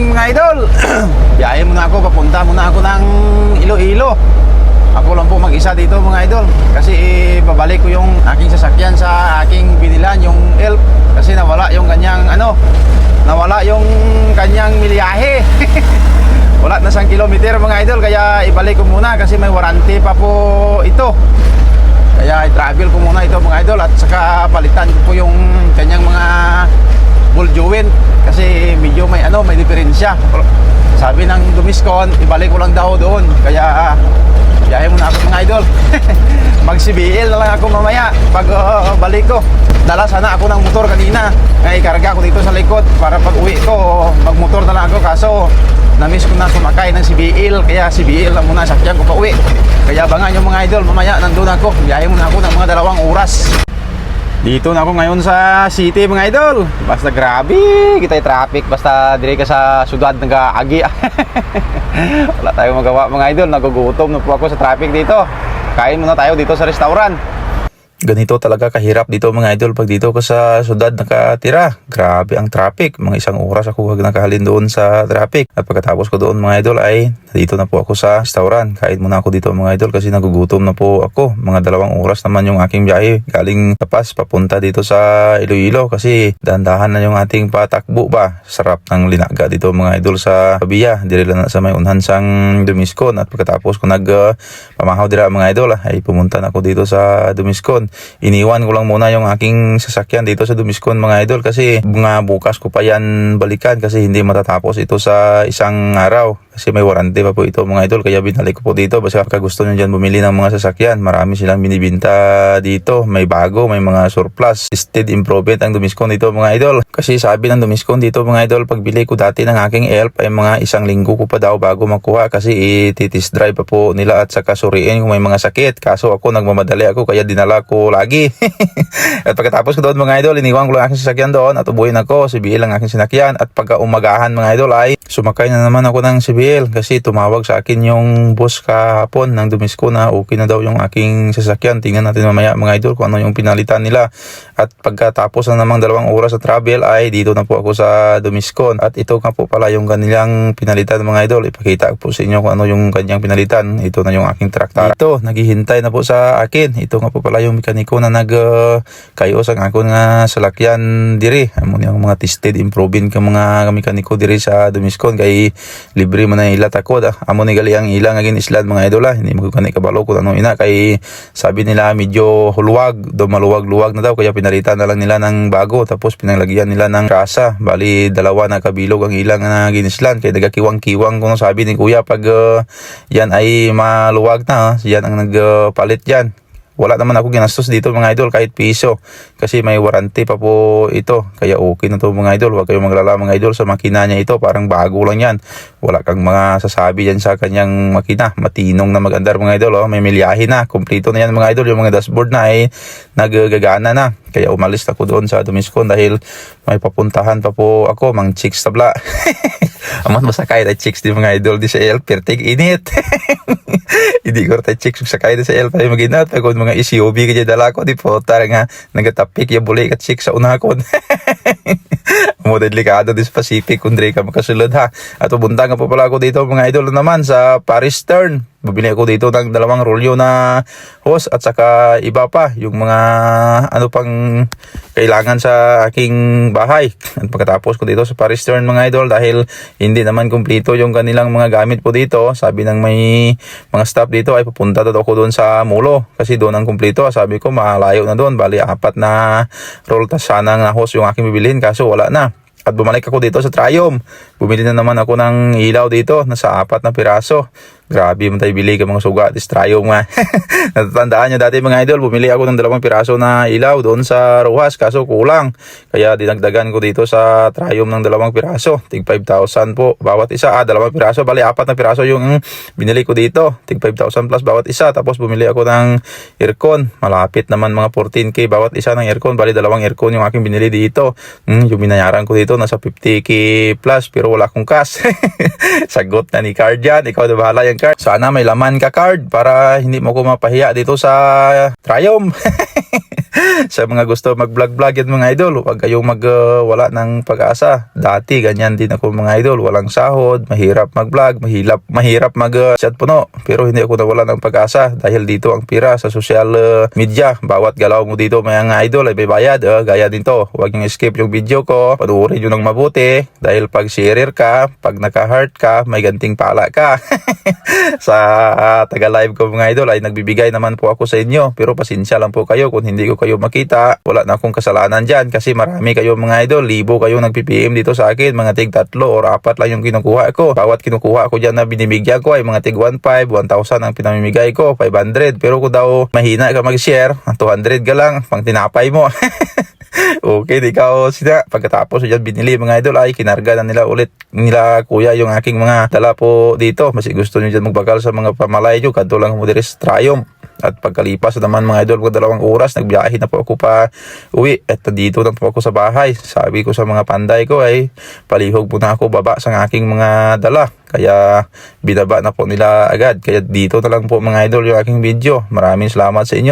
morning mga idol. Biyahe muna ako, papunta muna ako ng Iloilo. Ako lang po mag-isa dito mga idol. Kasi babalik ko yung aking sasakyan sa aking binilan, yung Elf. Kasi nawala yung kanyang nawala yung kanyang milyahe. Wala na 1 kilometer mga idol. Kaya ibalik ko muna kasi may warranty pa po ito. Kaya i-travel ko muna ito mga idol. At saka palitan ko po yung kanyang mga ball joint kasi medyo may diferensya. Sabi ng Dumiscon, ibalik ko lang daw doon. Kaya biyahe muna ako mga idol. Mag CBL na lang ako mamaya pag balik ko. Dala sana ako ng motor kanina. Kaya ikarga ko dito sa likod para pag uwi ko magmotor na lang ako. Kaso na-miss ko na sumakay ng CBL. Kaya CBL lang muna sakyan ko pa uwi. Kaya abangan yung mga idol, mamaya nandun ako. Biyahe muna ako ng mga 2 oras. Dito na ako ngayon sa city mga idol. Basta grabe kita yung traffic. Basta dire ka sa syudad nag-agi. Wala tayong magawa mga idol. Nagugutom na po ako sa traffic dito. Kain muna tayo dito sa restaurant. Ganito talaga kahirap dito mga idol pag dito ko sa syudad nakatira. Grabe ang traffic. Mga 1 oras ako nakahalin doon sa traffic. At pagkatapos ko doon mga idol ay dito na po ako sa restaurant. Kain muna ako dito mga idol kasi nagugutom na po ako. Mga 2 oras naman yung aking biyahe. Galing Tapas papunta dito sa Iloilo kasi dahan-dahan na yung ating patakbo ba. Sarap ng linaga dito mga idol sa Pabia. Dire lang na sa may unhan sang Dumiscon. At pagkatapos ko pamahaw dira mga idol ay pumunta na ako dito sa Dumiscon. Iniwan ko lang muna yung aking sasakyan dito sa Dumiscon mga idol kasi mga bukas ko pa yan balikan kasi hindi matatapos ito sa 1 araw kasi may warranty pa po ito mga idol. Kaya binalik ko po dito basta gusto nyo dyan bumili ng mga sasakyan. Marami silang binibinta dito, may bago, may mga surplus, steady improvement ang Dumiscon dito mga idol. Kasi sabi ng Dumiscon dito mga idol, pagbili ko dati ng aking Elf ay mga 1 linggo ko pa daw bago makuha kasi ititis drive pa po nila at saka suriin kung may mga sakit. Kaso ako nagmamadali ako kaya dinala ko lagi. At pagkatapos ko doon mga idol, iniwan ko lang aking sasakyan doon at ubuhin ako, CBL ang aking sinakyan. At pagka umagahan mga idol ay sumakay na naman ako ng CBL kasi tumawag sa akin yung boss kahapon ng Dumiscon na okay na daw yung aking sasakyan. Tingnan natin mamaya mga idol kung ano yung pinalitan nila. At pagkatapos na namang 2 oras sa travel ay dito na po ako sa Dumiscon. At ito nga po pala yung kanilang pinalitan mga idol. Ipakita ko po sa inyo kung ano yung kanyang pinalitan. Ito na yung aking traktara. Ito, naghihintay na po sa akin. Ito nga po pala yung mekaniko na nagkayos ang ako nga salakyan diri. Amo yung mga tested improving ka mga mekaniko diri sa Dumiscon kay libre man na ilat ako. Amo ni gali ang ilang agin islad mga idol. Hindi mo kani kabalo kung ano ina kay sabi nila medyo huluwag, do maluwag-luwag na daw kaya pinalitan na lang nila ng bago tapos pinalagyan nila ng grasa. Bali 2 na kabilog ang ilang na ginislan kay nagakiwang-kiwang kung sabi ni kuya pag yan ay maluwag na, yan ang nagpalit yan. Wala naman ako ginastos dito mga idol kahit piso kasi may warranty pa po ito. Kaya okay na to mga idol. Huwag kayong maglala mga idol sa makina niya ito. Parang bago lang yan. Wala kang mga sasabi yan sa kanyang makina. Matinong na mag-andar mga idol. May milyahe na. Kompleto na yan mga idol. Yung mga dashboard na ay nagagana na. Kaya umalis ako doon sa Dumiscon dahil may papuntahan pa po ako. Mang chicks tabla. Amat masakay na chicks di mga idol di sa Elf. Pertig init. Hindi ko tayo chicks sakay di sa Elf. Ay maginat. Kung mga SUV kaya dala ko di po tara nga nagatapik ya buli ka chicks sa unahakon. Mo delikado dis Pacific kung dre ka makasulod ha. At pupunta nga po pala ako dito mga idol naman sa Paris Turn. Bumili ako dito ng 2 rolyo na hose at saka iba pa yung mga pang kailangan sa aking bahay. At pagkatapos ko dito sa Paris Turn mga idol dahil hindi naman kumpleto yung kanilang mga gamit po dito. Sabi ng may mga staff dito ay pupunta daw ako doon sa Mulo kasi doon ang kumpleto. Sabi ko malayo na doon. Bali 4 na roll tas sana na hose yung aking bibilhin kaso wala na. At bumalik ako dito sa Triumph. Bumili na naman ako ng ilaw dito. Nasa 4 na piraso. Grabe mo tayo bili ka mga suga. Triumph nga. Natatandaan nyo dati mga idol. Bumili ako ng 2 piraso na ilaw doon sa Rojas. Kaso kulang. Kaya dinagdagan ko dito sa Triumph ng 2 piraso. Tig 5,000 po bawat isa. 2 piraso. Bali 4 na piraso yung binili ko dito. Tig 5,000 plus bawat isa. Tapos bumili ako ng aircon. Malapit naman mga 14k bawat isa ng aircon. Bali 2 aircon yung aking binili dito. Yung binayaran ko dito nasa 50k plus pero wala akong cash. Sagot na ni card yan. Ikaw na bahala yung card. Sana may laman ka card para hindi mo ko mapahiya dito sa Triumph. Sa mga gusto mag-vlog-vlog yan mga idol, huwag kayong wala ng pag-asa. Dati ganyan din ako mga idol, walang sahod, mahirap mag-vlog, mahirap mag-chat puno. Pero hindi ako nawala ng pag-asa dahil dito ang pira sa social media. Bawat galaw mo dito mga idol ay may bayad. Gaya din to, huwag nyo skip yung video ko, panuorin nyo ng mabuti dahil pag share ka, pag naka-heart ka, may ganting pala ka. Sa taga-live ko mga idol ay nagbibigay naman po ako sa inyo, pero pasensya lang po kayo kung hindi ko kayo makita. Wala na akong kasalanan dyan kasi marami kayo mga idol, libo kayo nag-PPM dito sa akin, mga tig 3 or 4 lang yung kinukuha ko. Bawat kinukuha ko dyan na binibigyan ko ay mga tig 1,500, 1,000 ang pinamimigay ko, 500. Pero kung daw mahina ka mag-share, 200 ka lang, pang tinapay mo. Okay, di ka sila. Pagkatapos dyan binili mga idol ay kinarga na nila ulit nila kuya yung aking mga dala po dito. Mas gusto nyo dyan magbagal sa mga pamalay nyo, kanto lang mo diri sa Triumph. At pagkalipas naman mga idol, pag 2 oras, nagbiyahe na po ako pa uwi. At dito na po ako sa bahay. Sabi ko sa mga panday ko ay palihog muna ako baba sa aking mga dala. Kaya binaba na po nila agad. Kaya dito na lang po mga idol yung aking video. Maraming salamat sa inyo.